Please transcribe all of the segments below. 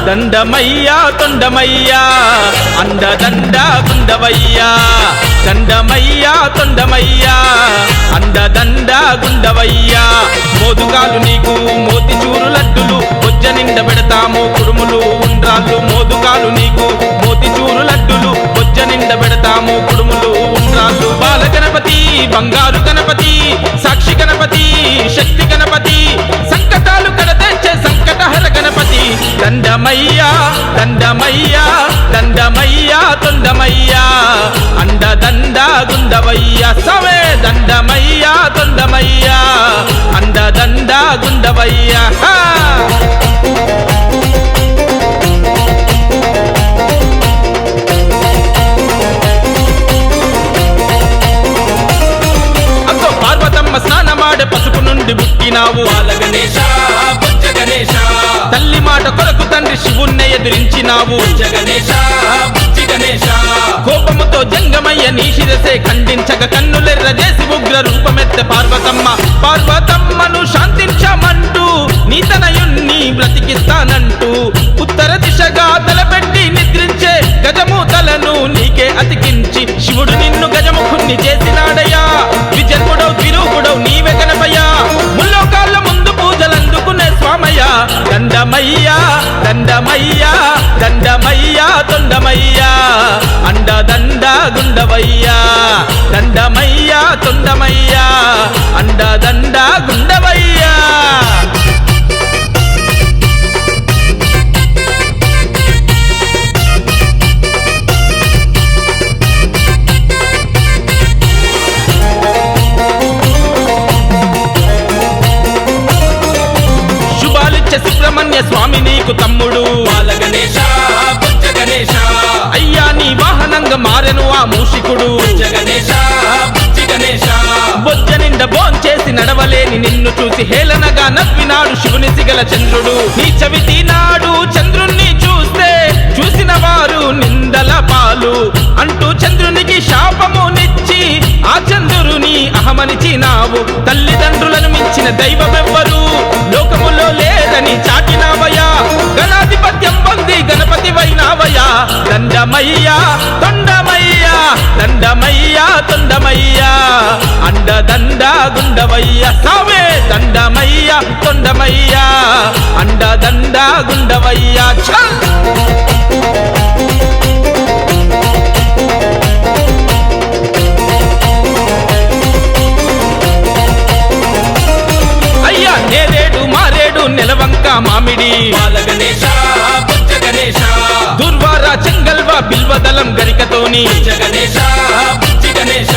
దండమయ్యా తొండమయ్యా అండదండ గుండవయ్యా దండమయ్యా తొండమయ్యా అండదండ గుండవయ్యా మోదుగాలు నీకు మోతిచూరు లడ్డులు బొజ్జ నిండ పెడతాము కుడుములు ఉండ్రాళ్ళు మోదుగాలు నీకు మోతిచూరు లడ్డులు బొజ్జ నిండ పెడతాము కుడుములు ఉండ్రాళ్ళు బాల గణపతి బంగారు గణపతి సాక్షి గణపతి శక్తి గణపతి సంకటాలు కడతెచ్చే సంకటహర గణపతి దండమయ్యా దండమయ్యా దండమయ్యా తొండమయ్యా అండదండ గుండవయ్యా సవే దండమయ్యా తొండమయ్యా అండదండ గుండవయ్యా అంతో పార్వతమ్మ స్నానమాడే పసుపు నుండి పుట్టినావు బాల గణేశ బుజ్జ గణేశ తల్లి మాట కొరకు తండ్రి శివుణ్ణి ఎదిరించినావు బుజ్జ గణేశ బుజ్జి గణేశ కోపముతో జంగమయ్య నీ శిరసే ఖండించక కన్నులెర్ర చేసి ఉగ్ర రూపమెత్తే పార్వతమ్మ పార్వతమ్మను శాంతించమంటూ నీ తనయుణ్ణి బ్రతికిస్తానంటూ ఉత్తర దిశగా తలపెట్టి నిద్రించే గజమూతలను నీకే అతికించి శివుడు నిన్ను గజముఖుణ్ణి చేసినాడయ్యా విజన్ముడవు తిరుగుడవు నీవే గణపయ్యా ముల్లోకాళ్ళ ముందు పూజలందుకునే స్వామయ్యా దండమయ్యా దండమయ్యా దండమయ్యా తొండమయ్యా అండదండ గుండవయ్యా దండమయ్యా తొండమయ్యా అండదండ గుండవయ్యా సుబ్రహ్మణ్య స్వామి నీకు తమ్ముడు బాల గణేశ బుజ్జ గణేశ అయ్యా నీ వాహనంగా మారెను ఆ మూషికుడు బుజ్జ గణేశ బుజ్జి గణేశ బొజ్జ నిండ భోంచేసి నడవలేని నిన్ను చూసి హేళనగా నవ్వినాడు శివుని సిగల చంద్రుడు నీ చవితి నాడు చంద్రుణ్ణి చూసిన వారు నిందల పాలు అంటూ చంద్రునికి శాపమునిచ్చి ఆ చంద్రుని అహమనిచినావు తల్లిదండ్రులను మించిన దైవమెవ్వరు లోకములో లేదని చాటినావయ్యా గణాధిపత్యం పొంది గణపతి వైనావయ్యా దండమయ్యా తొండమయ్యా దండమయ్యా తొండమయ్యా అండదండ గుండవయ్యా సావే దండమయ్యా తొండమయ్యా అండదండ గుండవయ్యా చల్ అయ్యా నేరేడు మారేడు నెలవంక మామిడి బాల గణేశ బుజ్జ గణేశ దుర్వార చెంగల్వ బిల్వదలం గరికతోని బుజ్జ గణేశ బుజ్జి గణేశ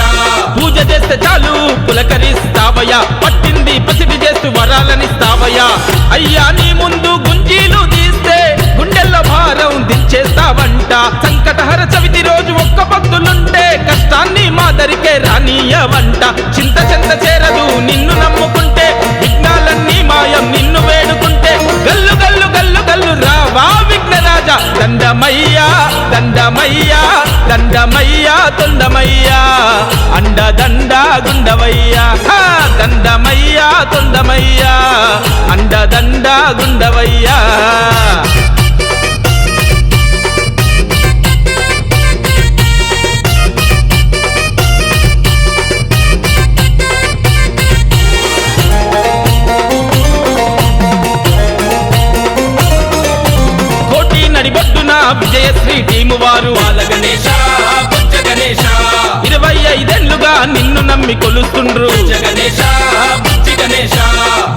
పూజ చేస్తే చాలు పులకరిస్తావయ్యా పట్టింది పసిడి చేస్తూ వరాలనిస్తావయ్యా అయ్యా నీ ముందు గుంజీలు తీస్తే గుండెల్లో భారం దించేస్తావంట సంకటహర చవితి రోజు ఒక్క భక్తులుంటే కష్టాన్ని మాదరికే రానీయవంట చింత చెంత చేరదు నిన్ను నమ్ముకుంటే విఘ్నాలన్నీ మాయం నిన్ను వేడుకుంటే గల్లు గల్లు గల్లు గల్లు రావా విఘ్నరాజా దండమయ్యా దండమయ్యా దండమయ్యా తొండమయ్యా అండదండ గుండవయ్యా దండమయ్యా తొండమయ్యా అండదండ గుండవయ్యా నడిబొడ్డున విజయశ్రీ టీము వారు బాల గణేశ బుజ్జ గణేశ 25 నిన్ను నమ్మి కొలుస్తుండ్రు బుజ్జ గణేశ బుజ్జి గణేశ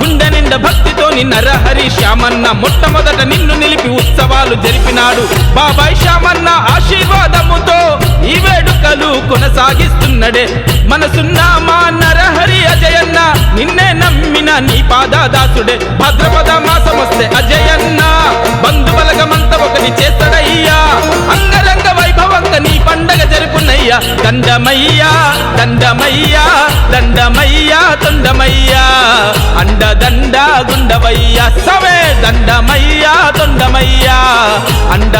గుండె నిండ భక్తితో నరహరి శ్యామన్న మొట్టమొదట నిన్ను నిలిపి ఉత్సవాలు జరిపినాడు బాబాయ్ శ్యామన్న ఆశీర్వాదముతో ఈ వేడుకలు కొనసాగిస్తున్నడే మనసున్న మా నరహరి అజయన్న నిన్నే నమ్మిన నీ పాదాదాసుడే భద్రపద మాసం వస్తే అజయన్న బంధుబలగమంతా ఒకటి చేస్తాడయ్యా అంగరంగ వైభవంగా నీ పండగ జరుపునయ్యా దండమయ్యా దండమయ్యా దండమయ్యా తొండమయ్యా అండదండ గుండవయ్యా సవే దండమయ్యా తొండమయ్యా అండ